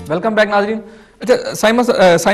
Welcome back ناظرین. اچھا سائم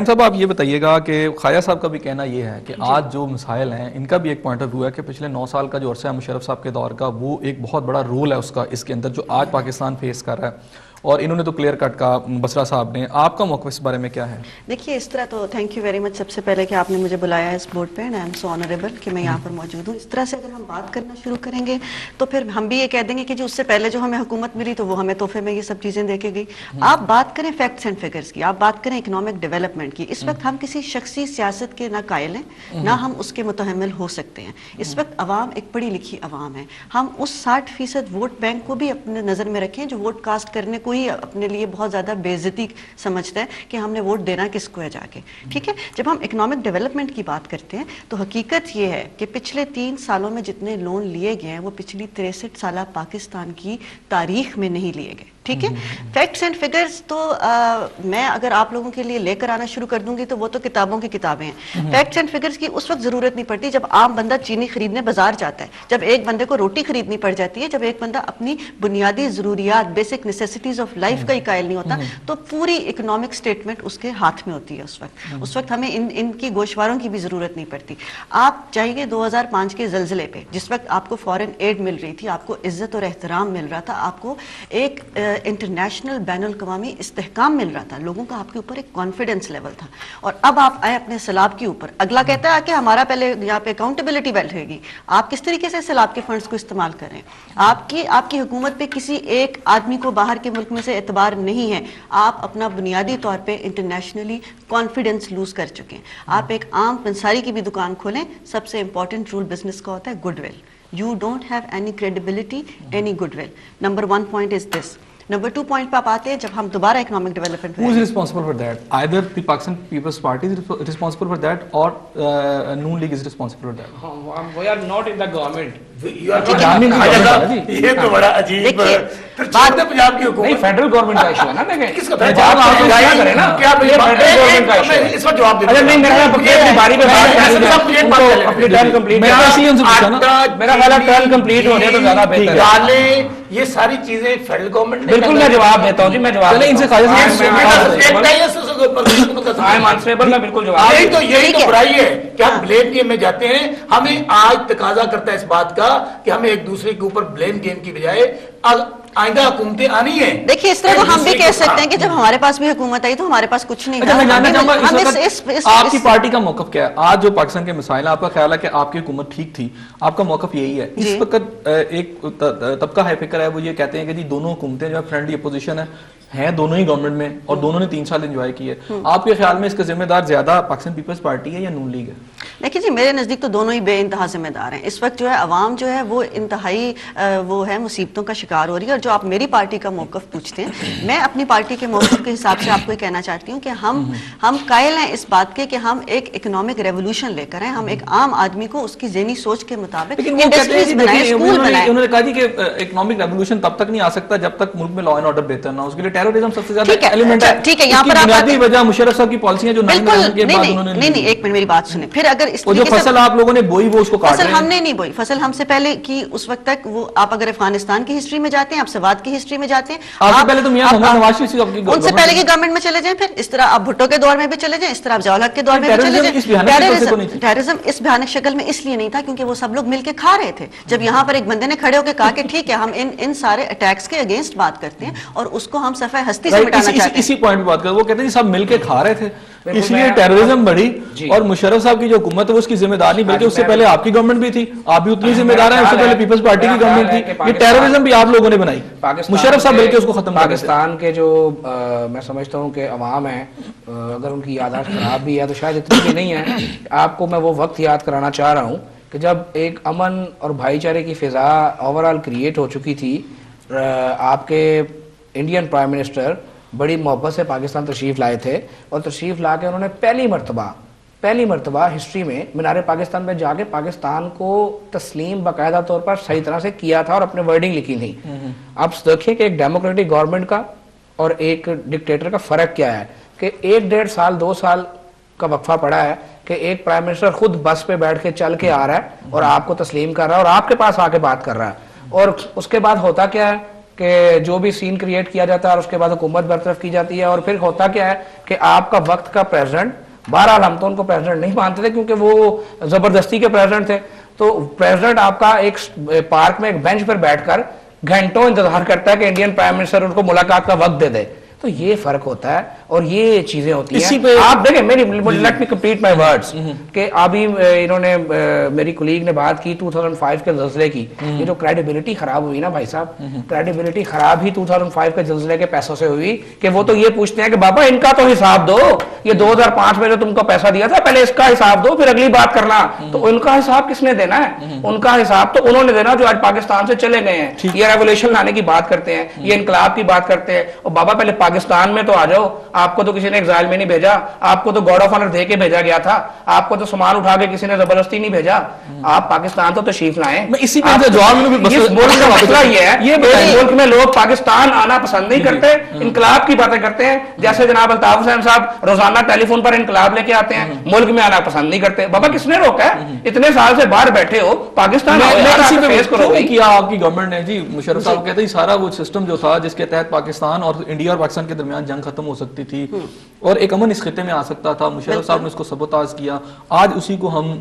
صاحب آپ یہ بتائیے گا کہ خواجہ صاحب کا بھی کہنا یہ ہے کہ آج جو مسائل ہیں ان کا بھی ایک پوائنٹ آف ویو ہے کہ پچھلے 9 سال کا جو عرصہ ہے مشرف صاحب کے دور کا وہ ایک بہت بڑا رول ہے اس کا اس کے اندر جو آج پاکستان فیس کر رہا ہے, اور انہوں نے تو کلیئر کٹ کہا بسرا صاحب نے. آپ کا موقف اس بارے میں کیا ہے؟ دیکھیے اس طرح تو تھینک یو ویری مچ سب سے پہلے کہ آپ نے مجھے بلایا ہے اس بورڈ پہ, and I am so honourable کہ میں یہاں پر موجود ہوں. اس طرح سے اگر ہم بات کرنا شروع کریں گے تو پھر ہم بھی یہ کہہ دیں گے کہ جو اس سے پہلے جو ہمیں حکومت ملی تو وہ ہمیں تحفے میں یہ سب چیزیں دے کے گئی. آپ بات کریں فیکٹس اینڈ فگرز کی, آپ بات کریں اکنامک ڈیولپمنٹ کی, اس وقت ہم کسی شخصی سیاست کے نہ قائل ہیں نہ ہم اس کے متحمل ہو سکتے ہیں. اس وقت عوام ایک پڑھی لکھی عوام ہے. ہم اس 60% ووٹ بینک کو بھی اپنے نظر میں رکھیں جو ووٹ کاسٹ کرنے کو ہی اپنے لیے بہت زیادہ بے عزتی سمجھتا ہے کہ ہم نے ووٹ دینا کس کو ہے جا کے. ٹھیک ہے, جب ہم اکنامک ڈیولپمنٹ کی بات کرتے ہیں تو حقیقت یہ ہے کہ پچھلے 3 سالوں میں جتنے لون لیے گئے ہیں وہ پچھلی 63 سالہ پاکستان کی تاریخ میں نہیں لیے گئے. ٹھیک ہے, فیکٹس اینڈ فگرز تو میں اگر آپ لوگوں کے لیے لے کر آنا شروع کر دوں گی تو وہ تو کتابوں کی کتابیں ہیں. فیکٹس اینڈ فگرز کی اس وقت ضرورت نہیں پڑتی جب عام بندہ چینی خریدنے بازار جاتا ہے, جب ایک بندے کو روٹی خریدنی پڑ جاتی ہے, جب ایک بندہ اپنی بنیادی ضروریات بیسک نیسیسٹیز آف لائف کا ہی قائل نہیں ہوتا تو پوری اکنامک سٹیٹمنٹ اس کے ہاتھ میں ہوتی ہے. اس وقت ہمیں ان کی گوشواروں کی بھی ضرورت نہیں پڑتی. آپ چاہیے 2005 کے زلزلے پہ جس وقت آپ کو فورن ایڈ مل رہی تھی, آپ کو عزت اور احترام مل رہا تھا, آپ کو ایک انٹرنیشنل بین الاقوامی استحکام مل رہا تھا, لوگوں کا آپ کے اوپر ایک کانفیڈنس لیول تھا, اور اب آپ آئے اپنے سیلاب کے اوپر. اگلا کہتا ہے کہ ہمارا پہلے یہاں پہ اکاؤنٹیبلٹی بیٹھے گی. آپ کس طریقے سے سیلاب کے فنڈز کو استعمال کر رہے ہیں؟ آپ کی حکومت پہ کسی ایک آدمی کو باہر کے ملک میں سے اعتبار نہیں ہے. آپ اپنا بنیادی طور پہ انٹرنیشنلی کانفیڈنس لوز کر چکے ہیں. آپ ایک عام پنساری کی بھی دکان کھولیں, سب سے امپورٹنٹ رول بزنس کا ہوتا ہے good will. You don't have any credibility, any goodwill. Number 1 point is this. Number 2 point پہ آپ آتے ہیں جب ہم دوبارہ economic development Who is responsible for that? Either the Pakistan People's Party is responsible for that or Noon League is responsible for that. We are not in the government. یہ تو بڑا عجیب بات ہے. پنجاب کی حکومت نہیں, فیڈرل گورنمنٹ کا ایشو ہے نا. دیکھیں کس کا جواب آپ کیا کریں نا, کیا فیڈرل گورنمنٹ کا ایشو ہے, اس وقت جواب دے اچھا نہیں میرا اپنی باری پہ بات اپنی ٹرن کمپلیٹ, میرا خیال ہے ٹرن کمپلیٹ ہونے تو زیادہ بہتر ہے. یہ ساری چیزیں فیڈرل گورنمنٹ نے بالکل میں جواب دیتا ہوں جی, میں جواب ان سے میں بالکل جواب. یہی تو برائی ہے کہ ہم بلیم گیم میں جاتے ہیں. ہمیں آج تقاضا کرتا ہے اس بات کا کہ ہمیں ایک دوسرے کے اوپر بلیم گیم کی بجائے آئندہ حکومتیں آنی ہیں. دیکھیے اس طرح تو ہم بھی کہہ سکتے ہیں کہ جب ہمارے پاس بھی حکومت آئی تو ہمارے پاس کچھ نہیں تھا. میں جاننا چاہوں گا اس وقت آپ کی پارٹی کا موقف کیا ہے آج جو پاکستان کے مسائل ہیں؟ آپ کا خیال ہے کہ آپ کی حکومت ٹھیک تھی, آپ کا موقف یہی ہے؟ اس وقت ایک طبقہ ہے فکر ہے, وہ یہ کہتے ہیں کہ جی دونوں حکومتیں جو ہے فرینڈلی اپوزیشن ہیں دونوں ہی گورنمنٹ میں, اور دونوں نے 3 سال انجوائے کیے. آپ کے خیال میں اس کا ذمہ دار زیادہ پاکستان پیپلز پارٹی ہے یا نون لیگ ہے؟ دیکھیے جی میرے نزدیک تو دونوں ہی بے انتہا ذمہ دار ہیں. اس وقت جو ہے عوام جو ہے وہ انتہائی وہ ہے مصیبتوں کا شکار ہو رہی ہے. اور جو آپ میری پارٹی کا موقف پوچھتے ہیں, میں اپنی پارٹی کے موقف کے حساب سے آپ کو یہ کہنا چاہتی ہوں کہ ہم قائل ہیں اس بات کے کہ ہم ایک اکنامک ریولوشن لے کر ہیں. ہم ایک عام آدمی کو اس کی ذہنی سوچ کے مطابق انڈسٹریز بنائیں, اسکول بنائیں. انہوں نے کہا جی کہ اکنامک ریولوشن تب تک نہیں آ سکتا جب تک ملک میں لا اینڈ آرڈر بہتر نہ ہو. اس کے لیے ٹیررزم سب سے زیادہ ایلیمنٹ ہے. ٹھیک ہے, یہاں پر بنیادی وجہ مشرف صاحب کی پالیسیاں جو نہیں, ایک منٹ میری بات سنیں. پھر اگر اس جو فصل آپ لوگوں نے بوئی وہ اس کو کاٹ رہے ہیں. فصل ہم نے نہیں بوئی, فصل ہم سے پہلے کی اس وقت تک. وہ آپ اگر افغانستان کی ہسٹری میں جاتے ہیں, آپ سوات کی ہسٹری میں جاتے ہیں, آپ سے پہلے تو میاں محمد نواز شریف ان سے پہلے کی گورنمنٹ میں چلے جائیں, پھر اس طرح آپ بھٹو کے دور میں بھی چلے جائیں, اس طرح آپ ضیاء الحق کے دور میں بھی چلے جائیں. ٹیررزم اس بھیانک شکل میں اس لیے نہیں تھا کیونکہ وہ سب لوگ مل کے کھا رہے تھے. جب یہاں پر ایک بندے نے کھڑے ہو کے کہا کہ ٹھیک ہے ہم ان سارے اٹیکس کے اگینسٹ بات کرتے ہیں اور اس کو ہم صفحہ ہستی سے مٹانا چاہتے ہیں. اسی پوائنٹ پہ بات کریں, وہ کہتے ہیں سب مل کے کھا رہے تھے اس لیے ٹیررزم بڑھی, اور مشرف صاحب کی جو حکومت ہے وہ اس کی ذمہ دار نہیں, بلکہ اس سے پہلے آپ کی گورنمنٹ بھی تھی, آپ بھی اتنی ذمہ دار ہیں. اس سے پہلے پیپلز پارٹی کی گورنمنٹ تھی. یہ ٹیررزم بھی آپ لوگوں نے بنائی, مشرف صاحب بلکہ اس کو ختم. پاکستان کے جو میں سمجھتا ہوں کہ عوام ہیں, اگر ان کی یادداشت خراب بھی ہے تو شاید اتنی بھی نہیں ہے. آپ کو میں وہ وقت یاد کرانا چاہ رہا ہوں کہ جب ایک امن اور بھائی چارے کی فضا اوور آل کریٹ ہو چکی تھی, آپ کے انڈین پرائم منسٹر بڑی محبت سے پاکستان تشریف لائے تھے, اور تشریف لا کے انہوں نے پہلی مرتبہ ہسٹری میں مینار پاکستان میں جا کے پاکستان کو تسلیم باقاعدہ طور پر صحیح طرح سے کیا تھا اور اپنے ورڈنگ لکھی تھی. آپ دیکھیں کہ ایک ڈیموکریٹک گورنمنٹ کا اور ایک ڈکٹیٹر کا فرق کیا ہے, کہ 1-1.5 سال 2 سال کا وقفہ پڑا ہے کہ ایک پرائم منسٹر خود بس پہ بیٹھ کے چل کے آ رہا ہے اور آپ کو تسلیم کر رہا ہے اور آپ کے پاس آ کے بات کر رہا ہے. اور اس کے بعد ہوتا کیا ہے کہ جو بھی سین کریٹ کیا جاتا ہے اور اس کے بعد حکومت برطرف کی جاتی ہے، اور پھر ہوتا کیا ہے کہ آپ کا وقت کا پریزیڈنٹ، بہرحال ہم تو ان کو پریزیڈنٹ نہیں مانتے تھے کیونکہ وہ زبردستی کے پریزیڈنٹ تھے، تو پریزیڈنٹ آپ کا ایک پارک میں ایک بینچ پر بیٹھ کر گھنٹوں انتظار کرتا ہے کہ انڈین پرائم منسٹر ان کو ملاقات کا وقت دے دے. تو یہ فرق ہوتا ہے اور یہ چیزیں ہوتی ہیں. آپ دیکھیں میری let me complete my words کہ ابھی انہوں نے میری کولیگ نے بات کی 2005 کے زلزلے کی. یہ جو کریڈیبلٹی خراب ہوئی نا بھائی صاحب، کریڈیبلٹی خراب ہی 2005 کے زلزلے کے پیسوں سے ہوئی کہ وہ تو یہ پوچھتے ہیں کہ بابا ان کا تو حساب دو، یہ 2005 میں جو تم کو پیسہ دیا تھا پہلے اس کا حساب دو پھر اگلی بات کرنا. تو ان کا حساب کس نے دینا ہے؟ ان کا حساب تو انہوں نے دینا جو آج پاکستان سے چلے گئے ہیں. یہ ریولیوشن لانے کی بات کرتے ہیں، یہ انقلاب کی بات کرتے ہیں. اور بابا پہلے پاکستان میں تو آ جاؤ، آپ کو تو کسی نے ایگزائل میں نہیں بھیجا، آپ کو تو گارڈ آف آنر دے کے بھیجا گیا تھا، آپ کو تو سامان اٹھا کے کسی نے زبردستی نہیں بھیجا، آپ پاکستان تو تشریف لائیں. اسی پہ جواب میں اس ملک کا مسئلہ یہ ہے کہ ملک میں لوگ پاکستان آنا پسند نہیں کرتے، انقلاب کی باتیں کرتے ہیں. جیسے جناب الطاف حسین صاحب روزانہ ٹیلی فون پر انقلاب لے کے آتے ہیں، ملک میں آنا پسند نہیں کرتے. بابا کس نے روکا ہے؟ اتنے سال سے باہر بیٹھے ہو، پاکستان کیا آپ کی گورنمنٹ نے جی مشرف صاحب کہتے ہیں سارا وہ سسٹم جو تھا جس کے تحت پاکستان اور انڈیا اور پاکستان کے درمیان جنگ ختم ہو سکتی تھی اور ایک امن اس خطے میں آ سکتا تھا، مشرف صاحب نے اس کو سبوتاژ کیا. آج اسی کو ہم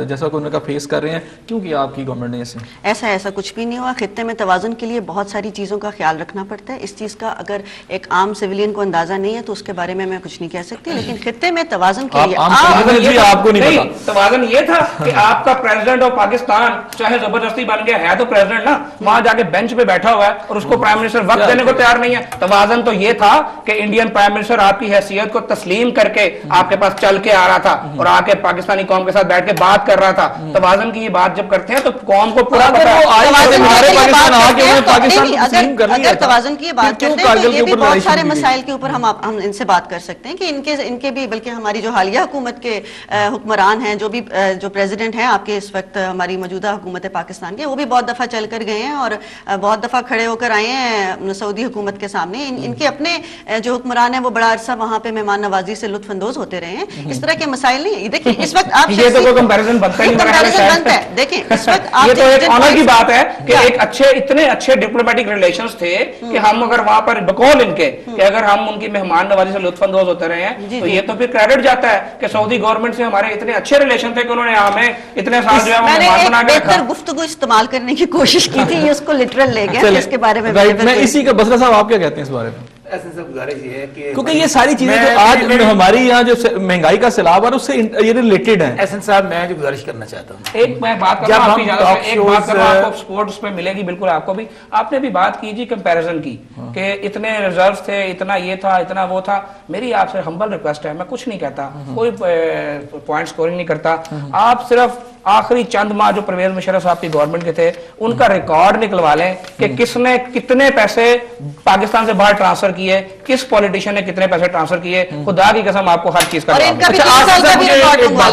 جیسا کہ انہوں نے کہا فیس کر رہے ہیں. کیوں کیا آپ کی گورنمنٹ نے ایسا کچھ بھی نہیں ہوا. خطے میں توازن کے لیے بہت ساری چیزوں کا خیال رکھنا پڑتا ہے. اس چیز کا اگر ایک عام سویلین کو اندازہ نہیں ہے تو اس کے بارے میں کچھ نہیں کہہ سکتی، لیکن خطے میں توازن کے لیے آپ کو نہیں پتا. توازن یہ تھا کہ آپ کا پریزیڈنٹ آف پاکستان چاہے زبردستی بن گیا ہے تو پریزیڈنٹ نا، وہاں جا کے بینچ پہ بیٹھا ہوا ہے اور اس کو پرائم منسٹر وقت دینے کو تیار نہیں ہے. توازن تو یہ تھا کہ انڈین پرائم منسٹر آپ کی حیثیت کو تسلیم کر کے آپ کے پاس چل کے آ رہا تھا اور آ کے پاکستانی قوم کے ساتھ بیٹھ کے بات کر رہا تھا. توازن کی یہ بات جب کرتے ہیں تو قوم کو پورا پتہ ہے. اگر توازن کی بات کرتے ہیں تو یہ بھی بہت سارے مسائل کے اوپر ہم ان سے بات کر سکتے ہیں کہ ان کے بھی، بلکہ ہماری جو حالیہ حکومت کے حکمران ہیں، جو پریزیڈنٹ ہیں آپ کے اس وقت ہماری موجودہ حکومت پاکستان کے، وہ بھی بہت دفعہ چل کر گئے ہیں اور بہت دفعہ کھڑے ہو کر آئے ہیں سعودی حکومت کے سامنے. ان کے اپنے جو حکمران ہیں وہ بڑا عرصہ وہاں پہ مہمان نوازی سے لطف اندوز ہوتے رہے ہیں. اس طرح کے مسائل نہیں. دیکھیں اس وقت آپ یہ تو کوئی کمپیریزن بنتا ہی بنتا ہے. دیکھیں اس وقت یہ تو ایک آنر کی بات ہے کہ ایک اتنے اچھے ڈپلومیٹک ریلیشنز تھے کہ ہم اگر وہاں پر بقول ان کے کہ اگر ہم ان کی مہمان نوازی سے لطف اندوز ہوتے رہے ہیں تو یہ تو پھر کریڈٹ جاتا ہے کہ سعودی گورنمنٹ سے ہمارے اتنے اچھے ریلیشن تھے کہ انہوں نے ہمیں اتنے سال جو ہے وہ مہمان بنا کے رکھا. گفتگو استعمال کرنے کی کوشش کی تھی، یہ اس کو لٹرل لے گیا. اس کے بارے میں اسی کا بسرا صاحب آپ کیا کہتے ہیں اس بارے میں؟ ایسے سب گزارش یہ ہے کہ کیونکہ یہ ساری چیزیں جو آج ہماری یہاں جو مہنگائی کا سیلاب ہے اس سے یہ ریلیٹڈ ہیں. احسن صاحب میں جو گزارش کرنا چاہتا ہوں، ایک میں بات کروں آپ کی اجازت سے، ایک بات کروں آپ کو سپورٹس پہ ملے گی بالکل آپ کو بھی. آپ نے بھی بات کی جی کمپیریزن کی کہ اتنے ریزروز تھے، اتنا یہ تھا، اتنا وہ تھا. میری آپ سے ہمبل ریکویسٹ ہے، میں کچھ نہیں کہتا، کوئی پوائنٹ سکورنگ نہیں کرتا. آپ صرف آخری چند ماہ جو پرویز مشرف صاحب کی گورنمنٹ کے تھے ان کا ریکارڈ نکلوا لیں کہ کس نے کتنے پیسے پاکستان سے باہر ٹرانسفر کیے، کس پولیٹیشین نے کتنے پیسے ٹرانسفر کیے. خدا کی قسم آپ کو ہر چیز کا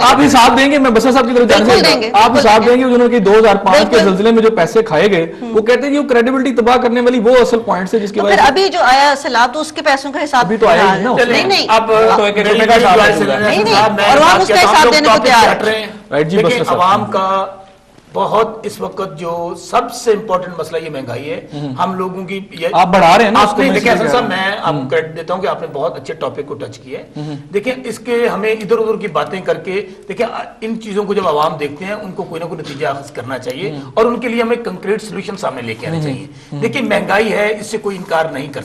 آپ حساب دیں گے. میں بسرا صاحب کی طرف جانا چاہتا ہوں، آپ حساب دیں گے جنہوں نے 2005 کے زلزلے میں جو پیسے کھائے گئے وہ کہتے ہیں وہ کریڈیبلٹی تباہ کرنے والی وہ اصل پوائنٹس ہے جس کی وجہ سے ابھی جو آیا سیلاب تو اس کے پیسوں کا حساب بھی تو آیا ہی نا. نہیں اب تو ایک روپے کا حساب اور وہاں اس کا حساب دینے کو تیار ہے. دیکھیں عوام کا بہت اس وقت جو سب سے امپورٹنٹ مسئلہ یہ مہنگائی ہے. ہم لوگوں کی آپ بڑھا رہے ہیں نا. دیکھیں صاحب میں آپ کو کریڈٹ دیتا ہوں کہ آپ نے بہت اچھے ٹاپک کو ٹچ کیا ہے. دیکھیں اس کے ہمیں ادھر ادھر کی باتیں کر کے دیکھیں ان چیزوں کو جب عوام دیکھتے ہیں ان کو کوئی نہ کوئی نتیجہ اخذ کرنا چاہیے اور ان کے لیے ہمیں کنکریٹ سولوشن سامنے لے کے آنے چاہیے. دیکھیں مہنگائی ہے، اس سے کوئی انکار نہیں کر